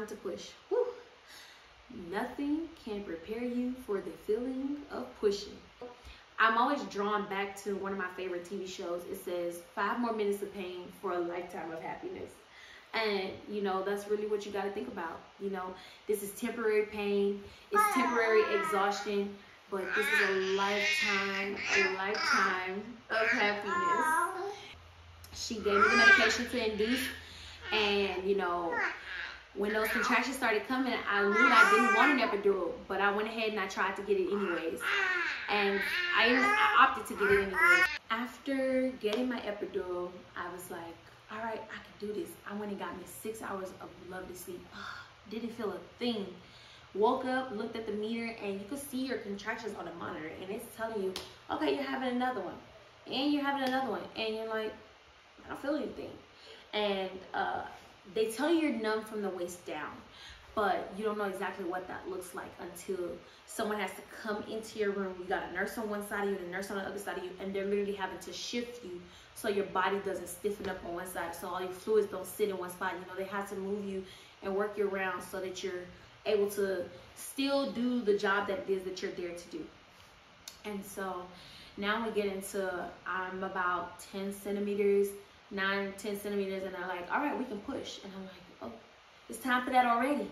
to push. Whew. Nothing can prepare you for the feeling of pushing. I'm always drawn back to one of my favorite TV shows. It says 5 more minutes of pain for a lifetime of happiness. And, you know, that's really what you got to think about. You know, this is temporary pain. It's temporary exhaustion. But this is a lifetime of happiness. She gave me the medication to induce. And, you know, when those contractions started coming, I knew I didn't want an epidural. But I went ahead and I tried to get it anyways. And I opted to get it anyways. After getting my epidural, I was like, all right, I can do this. I went and got me 6 hours of lovely sleep. Didn't feel a thing. Woke up, looked at the meter, and you could see your contractions on the monitor. And it's telling you, okay, you're having another one. And you're having another one. And you're like, I don't feel anything. And they tell you you're numb from the waist down. But you don't know exactly what that looks like until someone has to come into your room. You got a nurse on one side of you and a nurse on the other side of you, and they're literally having to shift you so your body doesn't stiffen up on one side, so all your fluids don't sit in one spot. You know, they have to move you and work you around so that you're able to still do the job that it is that you're there to do. And so now we get into, I'm about 10 centimeters, 10 centimeters, and they're like, all right, we can push. And I'm like, oh, it's time for that already.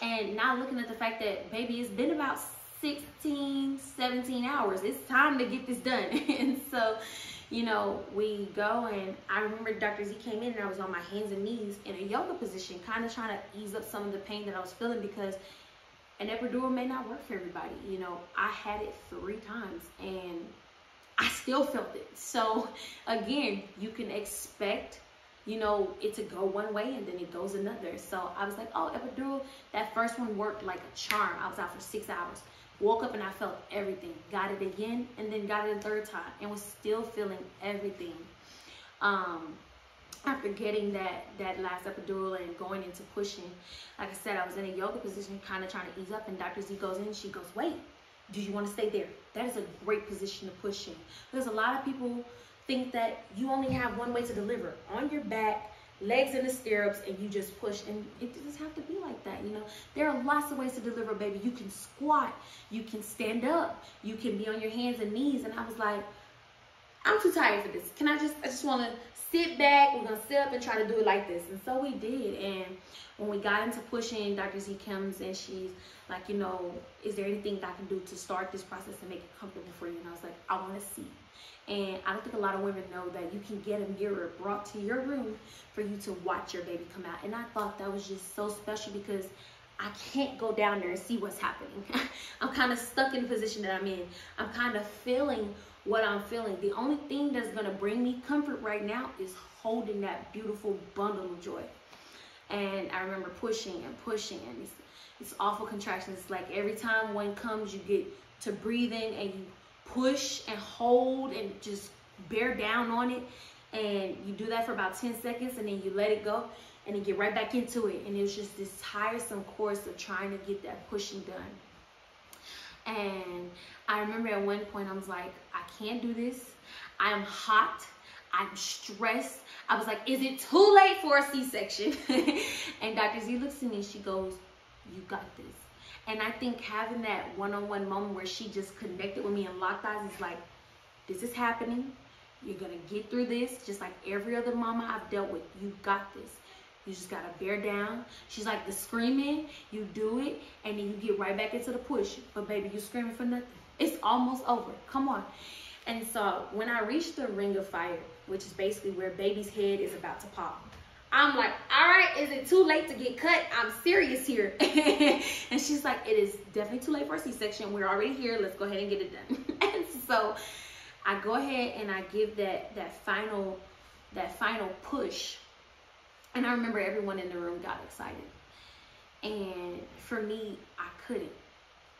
And now looking at the fact that, baby, it's been about 16, 17 hours. It's time to get this done. And so, you know, we go, and I remember Dr. Z came in and I was on my hands and knees in a yoga position, kind of trying to ease up some of the pain that I was feeling, because an epidural may not work for everybody. You know, I had it 3 times and I still felt it. So again, you can expect, you know, it to go one way and then it goes another. So I was like, oh, epidural, that first one worked like a charm. I was out for 6 hours. Woke up and I felt everything. Got it again, and then got it a 3rd time, and was still feeling everything. After getting that last epidural and going into pushing, like I said, I was in a yoga position, kind of trying to ease up, and Dr. Z goes in, she goes, wait, do you want to stay there? That is a great position to push in. Because a lot of people think that you only have one way to deliver, on your back, legs in the stirrups, and you just push. And it doesn't have to be like that, you know. There are lots of ways to deliver, baby. You can squat, you can stand up, you can be on your hands and knees. And I was like, I'm too tired for this. I just want to sit back. We're gonna sit up and try to do it like this. And so we did. And when we got into pushing, Dr. Z comes and she's like, you know, is there anything I can do to start this process and make it comfortable for you? And I was like, I want to see. And I don't think a lot of women know that you can get a mirror brought to your room for you to watch your baby come out. And I thought that was just so special, because I can't go down there and see what's happening. I'm kind of stuck in the position that I'm in. I'm kind of feeling what I'm feeling. The only thing that's going to bring me comfort right now is holding that beautiful bundle of joy. And I remember pushing and pushing, and it's awful contractions. It's like every time one comes, you get to breathing and you push and hold and just bear down on it, and you do that for about 10 seconds, and then you let it go and then get right back into it. And it was just this tiresome course of trying to get that pushing done. And I remember at one point I was like, I can't do this. I'm hot, I'm stressed. I was like, is it too late for a C-section? And Dr. Z looks at me and she goes, you got this. And I think having that one-on-one moment where she just connected with me and locked eyes is like, this is happening. You're going to get through this just like every other mama I've dealt with. You got this. You just got to bear down. She's like, the screaming, you do it, and then you get right back into the push. But baby, you're screaming for nothing. It's almost over. Come on. And so when I reached the ring of fire, which is basically where baby's head is about to pop, I'm like, all right, is it too late to get cut? I'm serious here. And she's like, it is definitely too late for a C-section. We're already here. Let's go ahead and get it done. And so I go ahead and I give that final push. And I remember everyone in the room got excited. And for me, I couldn't.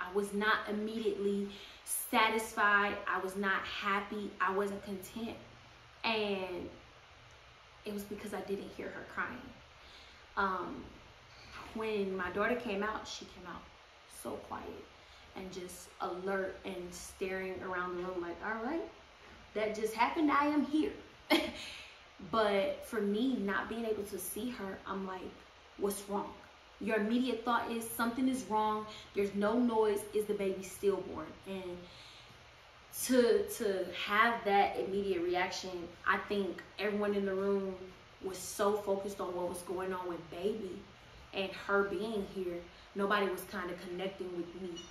I was not immediately satisfied. I was not happy. I wasn't content. And it was because I didn't hear her crying. When my daughter came out, she came out so quiet and just alert and staring around the room like, all right, that just happened. I am here. But for me, not being able to see her, I'm like, what's wrong? your immediate thought is something is wrong. There's no noise. Is the baby stillborn? And to have that immediate reaction, I think everyone in the room was so focused on what was going on with baby and her being here. Nobody was kind of connecting with me.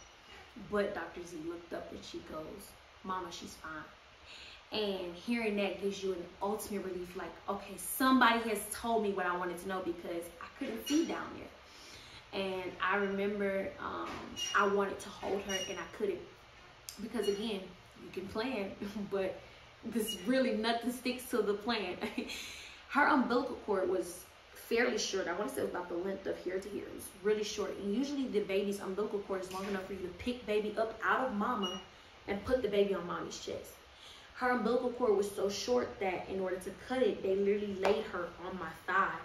But Dr. Z looked up and she goes, Mama, she's fine. And hearing that gives you an ultimate relief, like, okay, somebody has told me what I wanted to know, because I couldn't see down there. And I remember I wanted to hold her and I couldn't, because again, you can plan, but this really nothing sticks to the plan. Her umbilical cord was fairly short. I want to say it was about the length of here to here. It was really short. And usually the baby's umbilical cord is long enough for you to pick baby up out of mama and put the baby on mommy's chest. Her umbilical cord was so short that in order to cut it, they literally laid her on my thigh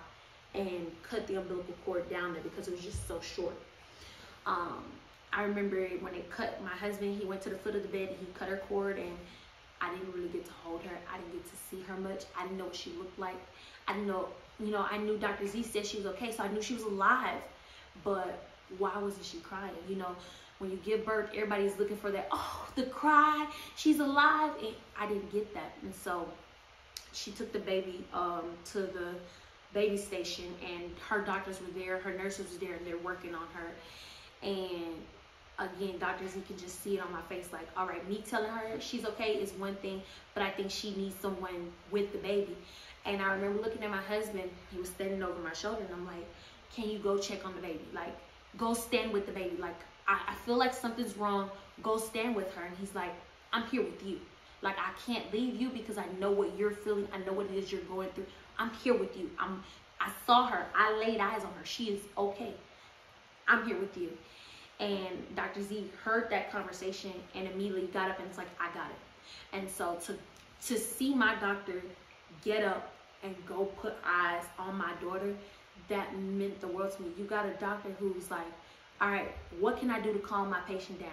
and cut the umbilical cord down there because it was just so short. I remember when they cut my husband, he went to the foot of the bed and he cut her cord, and I didn't really get to hold her. I didn't get to see her much. I didn't know what she looked like. I didn't know, I knew Dr. Z said she was okay, so I knew she was alive. But why wasn't she crying? When you give birth, everybody's looking for that, oh, the cry, she's alive. And I didn't get that. And so she took the baby to the baby station, and her doctors were there, her nurses were there, and they're working on her. And again, Dr. Z can just see it on my face, like, all right, me telling her she's okay is one thing, but I think she needs someone with the baby. And I remember looking at my husband, he was standing over my shoulder, and I'm like, can you go check on the baby? Like, go stand with the baby. Like, I feel like something's wrong. Go stand with her. And he's like, I'm here with you. Like, I can't leave you because I know what you're feeling. I know what it is you're going through. I'm here with you. I saw her. I laid eyes on her. She is okay. I'm here with you. And Dr. Z heard that conversation and immediately got up and was like, I got it. And so to see my doctor get up and go put eyes on my daughter, that meant the world to me. You got a doctor who's like, all right, what can I do to calm my patient down?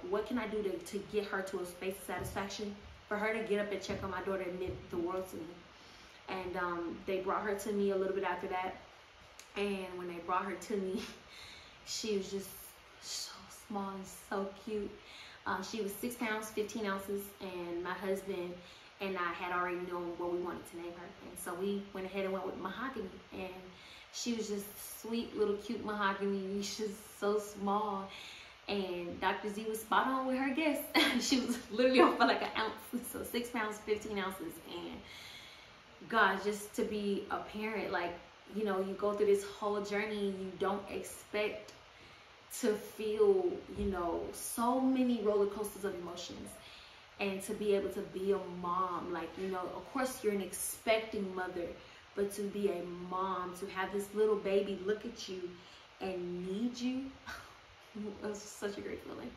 What can I do to get her to a space of satisfaction? For her to get up and check on my daughter meant the world to me. And they brought her to me a little bit after that. And when they brought her to me, she was just so small and so cute. She was 6 pounds, 15 ounces, and my husband and I had already known what we wanted to name her. And so we went ahead and went with Mahogany. And she was just sweet, little, cute Mahogany. She's so small. And Dr. Z was spot on with her guess. She was literally off by like an ounce. So 6 pounds, 15 ounces. And God, just to be a parent, like, you go through this whole journey, you don't expect to feel, so many roller coasters of emotions. And to be able to be a mom, like, of course you're an expecting mother, but to be a mom, to have this little baby look at you and need you, it was such a great feeling.